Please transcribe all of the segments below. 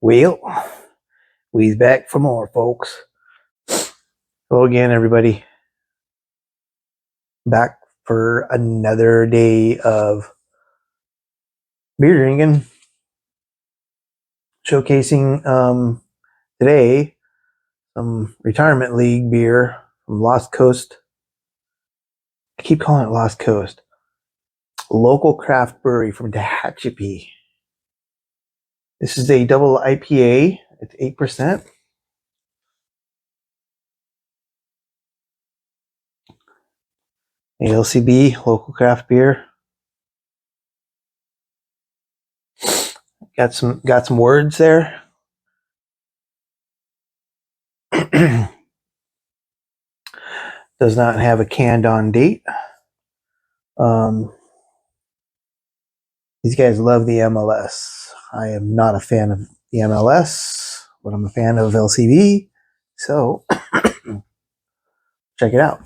Well, we's back for more, folks. Hello again, everybody. Back for another day of beer drinking. Showcasing today some retirement league beer from Lost Coast. I keep calling it Lost Coast. Local craft brewery from Tehachapi. This is a double IPA. It's 8%. LCB, local craft beer. Got some words there. Does not have a canned on date. These guys love the MLS. I am not a fan of the MLS, but I'm a fan of LCB. So check it out.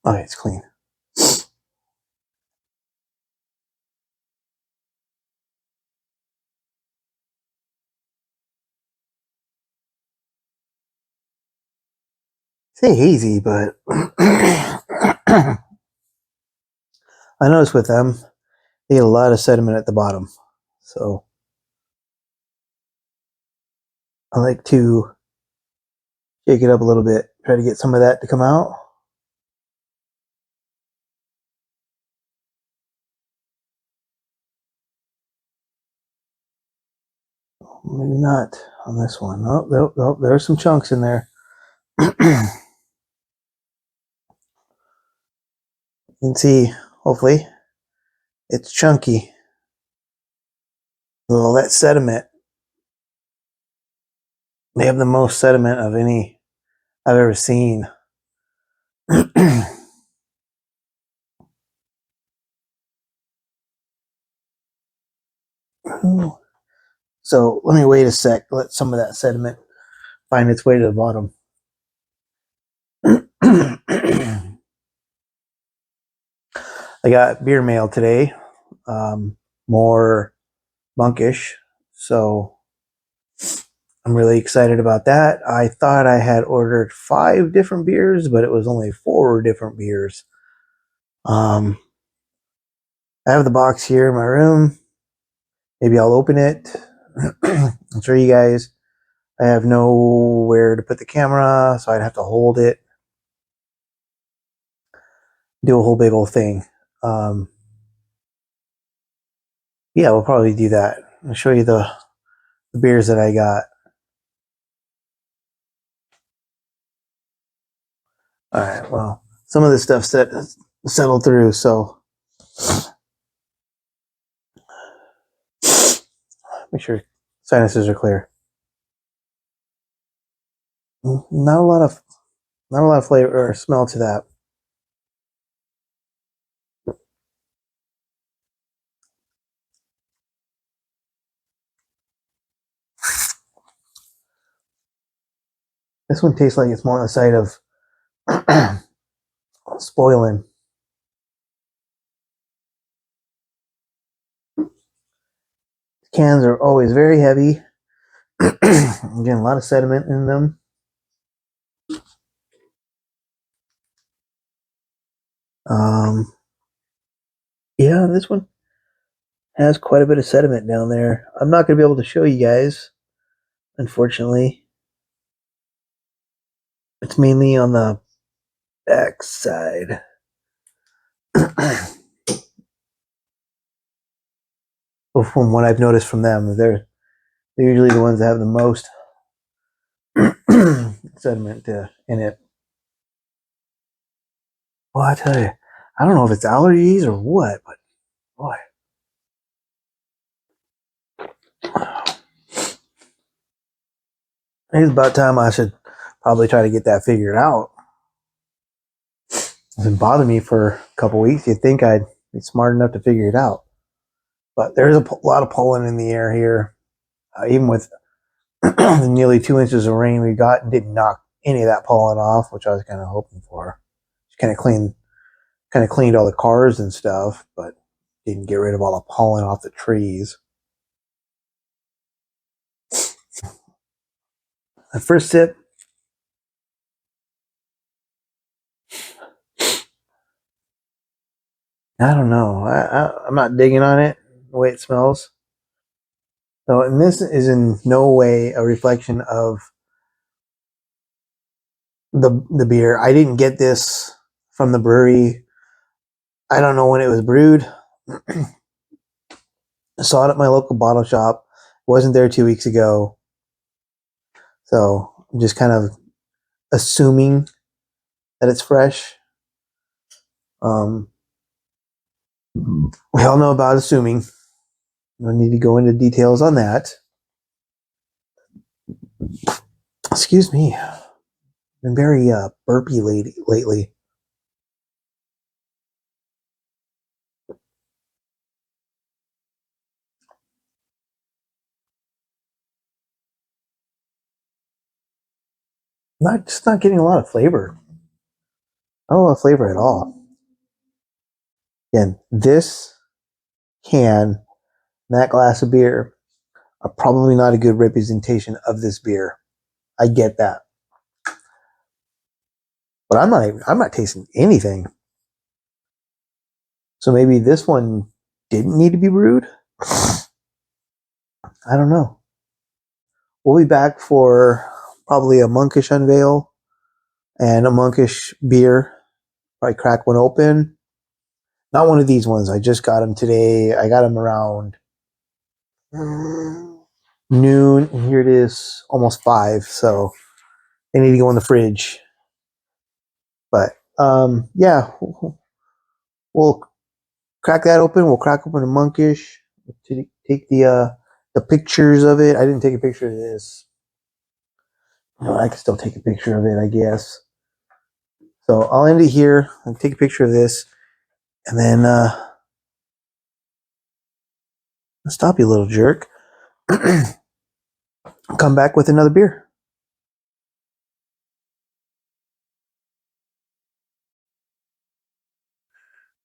Okay, it's clean. Say hazy, but I noticed with them, they get a lot of sediment at the bottom. So I like to shake it up a little bit, try to get some of that to come out. Maybe not on this one. Oh, there's some chunks in there. You can see, hopefully, it's chunky. All that sediment. They have the most sediment of any I've ever seen. So let me wait a sec, let some of that sediment find its way to the bottom. I got beer mail today, more Monkish, so I'm really excited about that. I thought I had ordered 5 different beers, but it was only 4 different beers. I have the box here in my room. Maybe I'll open it. I'll show you guys. I have nowhere to put the camera, so I'd have to hold it. Do a whole big old thing. Yeah, we'll probably do that. I'll show you the beers that I got. All right, well, some of this stuff settled through, so make sure sinuses are clear. Not a lot of flavor or smell to that. This one tastes like it's more on the side of spoiling. Cans are always very heavy. Again, a lot of sediment in them. Yeah, this one has quite a bit of sediment down there. I'm not going to be able to show you guys, unfortunately. It's mainly on the back side. Well, from what I've noticed from them, they're usually the ones that have the most sediment in it. Well, I tell you, I don't know if it's allergies or what, but boy. It's about time I should probably try to get that figured out. It's been bothering me for a couple weeks. You'd think I'd be smart enough to figure it out. But there's a lot of pollen in the air here. Even with the nearly 2 inches of rain we got, didn't knock any of that pollen off, which I was kind of hoping for. kind of cleaned all the cars and stuff, but didn't get rid of all the pollen off the trees. The first sip, I don't know. I'm not digging on it the way it smells. So, and this is in no way a reflection of the beer. I didn't get this from the brewery. I don't know when it was brewed. I saw it at my local bottle shop. Wasn't there 2 weeks ago. So I'm just kind of assuming that it's fresh. Um, we all know about assuming. No need to go into details on that. Excuse me. Been very burpy lately. Not getting a lot of flavor. I don't want flavor at all. Again, this can, that glass of beer, are probably not a good representation of this beer. I get that, but I'm not tasting anything. So maybe this one didn't need to be brewed. I don't know. We'll be back for probably a Monkish unveil and a Monkish beer. Probably crack one open. Not one of these ones. I just got them today. I got them around noon, and here it is, almost 5. So they need to go in the fridge. But yeah, we'll crack that open. We'll crack open a Monkish. Take the pictures of it. I didn't take a picture of this. I can still take a picture of it, I guess. So I'll end it here. I'll take a picture of this, and then stop, you little jerk. Come back with another beer.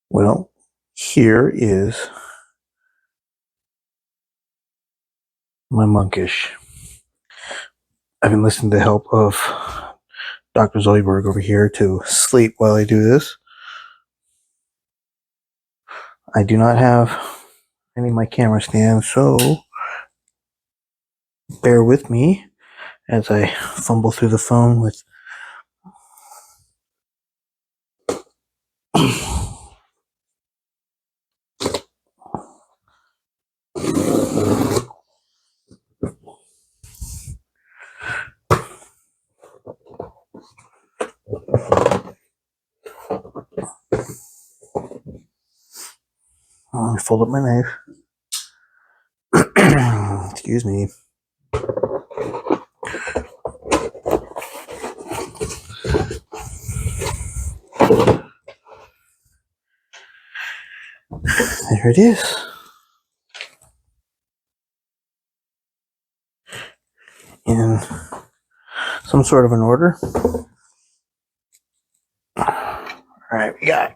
Well, here is my Monkish. I've been listening to the help of Dr. Zoidberg over here to sleep while I do this. I do not have any of my camera stands, so bear with me as I fumble through the phone with let me fold up my knife. Excuse me. There it is. In some sort of an order. Alright, we got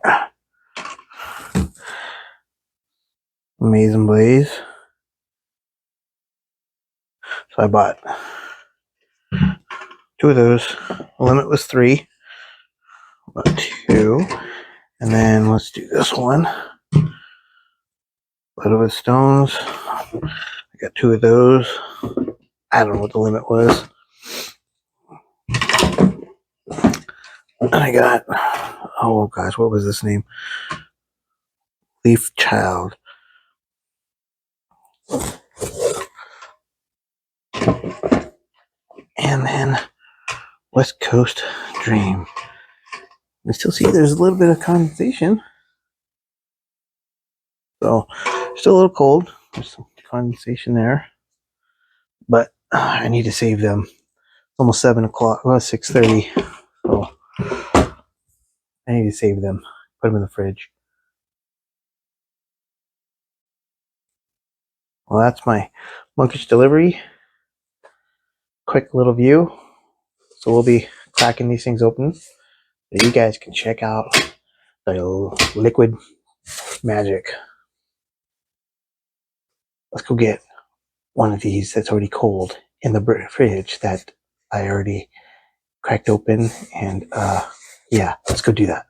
Amazing Blaze. So I bought 2 of those. The limit was 3. About 2. And then let's do this one. Blood Stones. I got 2 of those. I don't know what the limit was. And I got, oh gosh, what was this name? Leaf Child. And then West Coast Dream. I still see there's a little bit of condensation. So, still a little cold. There's some condensation there. But I need to save them. It's almost 7 o'clock. Well, 6:30. So, I need to save them. Put them in the fridge. Well, that's my Monkish delivery. Quick little view. So we'll be cracking these things open. You guys can check out the liquid magic. Let's go get one of these that's already cold in the fridge that I already cracked open, and yeah, let's go do that.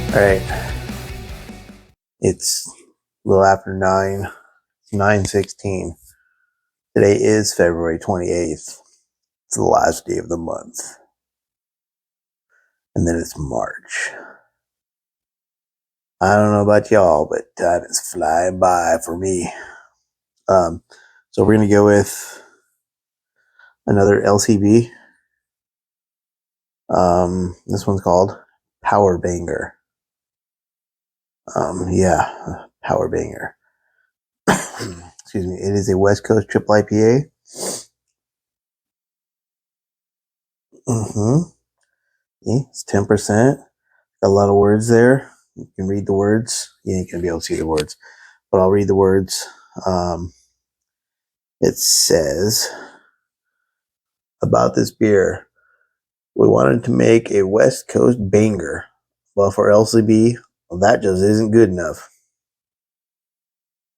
All right, it's a little after 9. It's 9:16. Today is February 28th. It's the last day of the month, and then it's March. I don't know about y'all, but time is flying by for me. So we're gonna go with another LCB. This one's called Power Banger. Yeah, Power Banger. Excuse me. It is a West Coast triple IPA. Yeah, it's 10%. Got a lot of words there. You can read the words. You ain't gonna be able to see the words, but I'll read the words. It says about this beer: we wanted to make a West Coast banger, but for LCB, well, that just isn't good enough.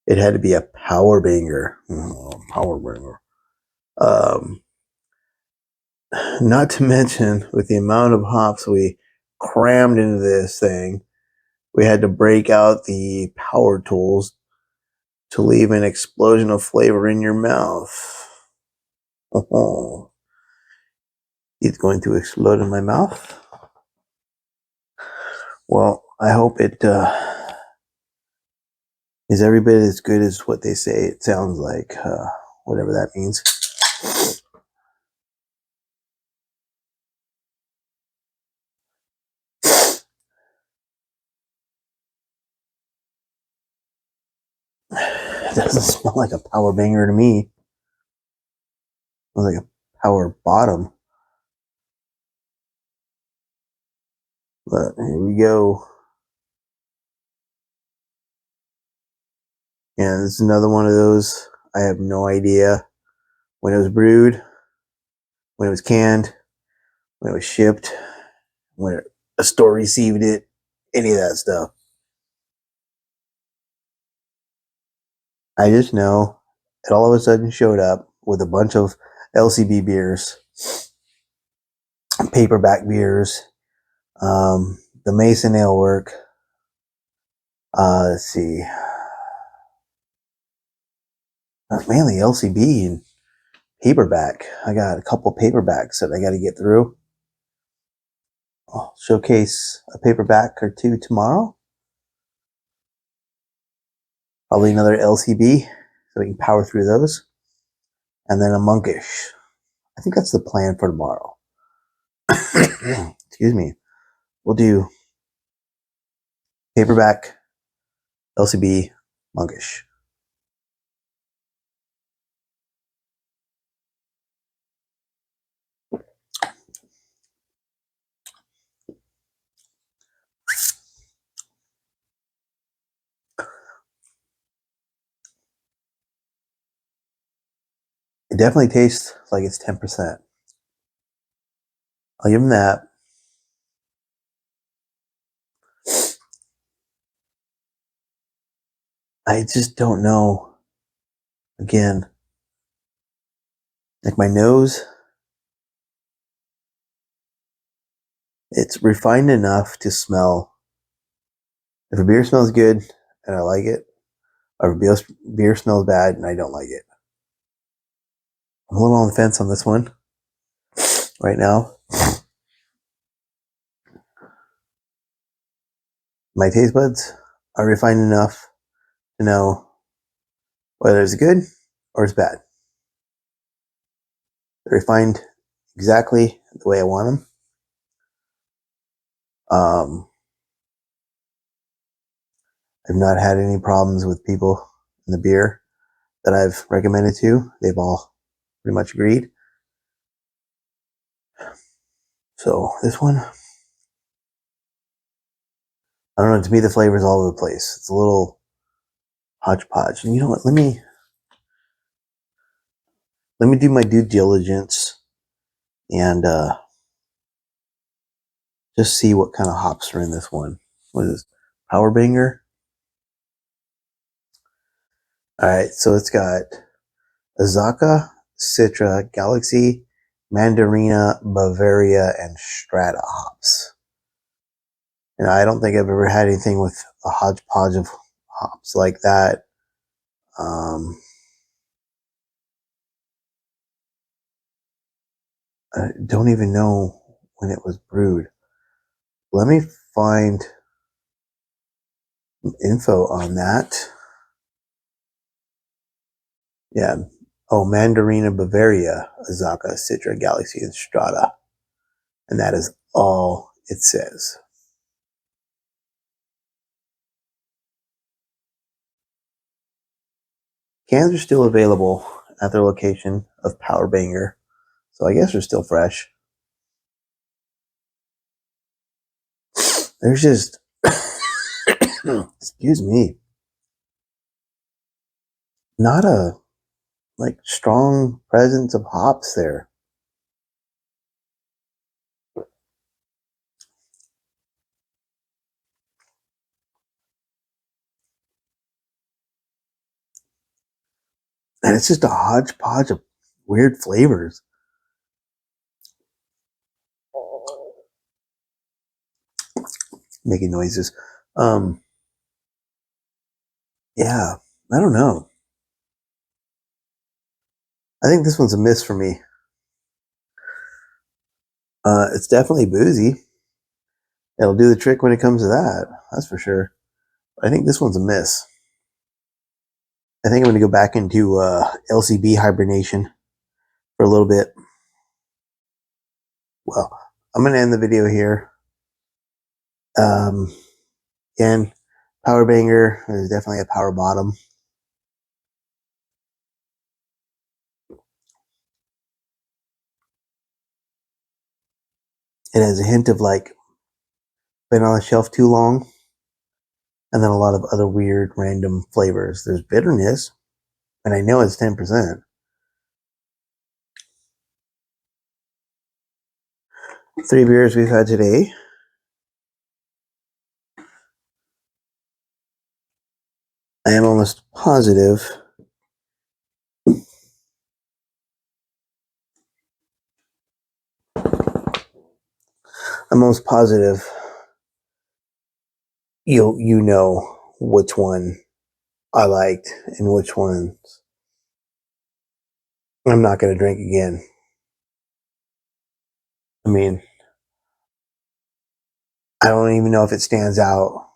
It had to be a power banger. Power banger. Not to mention, with the amount of hops we crammed into this thing, we had to break out the power tools to leave an explosion of flavor in your mouth. Oh, it's going to explode in my mouth. Well, I hope it is every bit as good as what they say it sounds like, whatever that means. It doesn't smell like a power banger to me. It smells like a power bottom. But here we go. And it's another one of those. I have no idea when it was brewed, when it was canned, when it was shipped, when a store received it, any of that stuff. I just know it all of a sudden showed up with a bunch of LCB beers, paperback beers, the Mason Ale Work. Let's see. Mainly LCB and paperback. I got a couple paperbacks that I got to get through. I'll showcase a paperback or two tomorrow. Probably another LCB so we can power through those. And then a Monkish. I think that's the plan for tomorrow. Excuse me. We'll do paperback, LCB, Monkish. It definitely tastes like it's 10%. I'll give them that. I just don't know. Again, like my nose It's refined enough to smell. If a beer smells good and I like it, or if beer smells bad and I don't like it. I'm a little on the fence on this one right now. My taste buds are refined enough to know whether it's good or it's bad. They're refined exactly the way I want them. I've not had any problems with people in the beer that I've recommended to. They've all pretty much agreed. So this one, I don't know. To me, the flavor's all over the place. It's a little hodgepodge. And you know what? Let me do my due diligence and just see what kind of hops are in this one. What is this? Power Banger? All right, so it's got Azaka, Citra, Galaxy, Mandarina, Bavaria, and Strata hops. And I don't think I've ever had anything with a hodgepodge of hops like that. I don't even know when it was brewed. Let me find info on that. Yeah. Oh, Mandarina, Bavaria, Azaka, Citra, Galaxy, and Strata. And that is all it says. Cans are still available at their location of Power Banger. So I guess they're still fresh. There's just, excuse me, not a strong presence of hops there. And it's just a hodgepodge of weird flavors. Making noises. Yeah, I don't know. I think this one's a miss for me. It's definitely boozy. It'll do the trick when it comes to that. That's for sure. But I think this one's a miss. I think I'm going to go back into LCB hibernation for a little bit. Well, I'm going to end the video here. Again, Power Banger is definitely a power bottom. It has a hint of been on the shelf too long, and then a lot of other weird random flavors. There's bitterness, and I know it's 10%. 3 beers we've had today. I am almost positive you know which one I liked and which ones I'm not going to drink again. I mean, I don't even know if it stands out.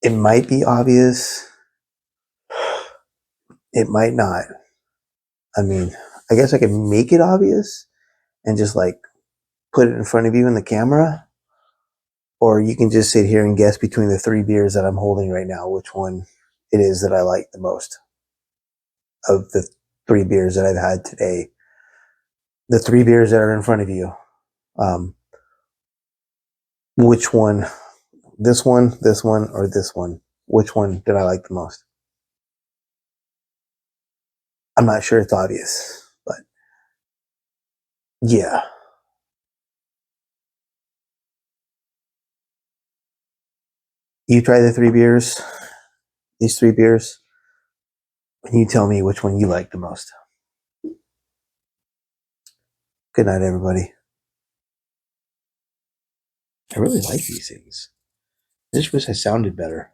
It might be obvious. It might not. I mean, I guess I could make it obvious and just put it in front of you in the camera, or you can just sit here and guess between the 3 beers that I'm holding right now which one it is that I like the most of the 3 beers that I've had today. The 3 beers that are in front of you. Which one? This one, or this one? Which one did I like the most? I'm not sure it's obvious, but yeah. You try these 3 beers, and you tell me which one you like the most. Good night, everybody. I really like these things. I just wish I sounded better.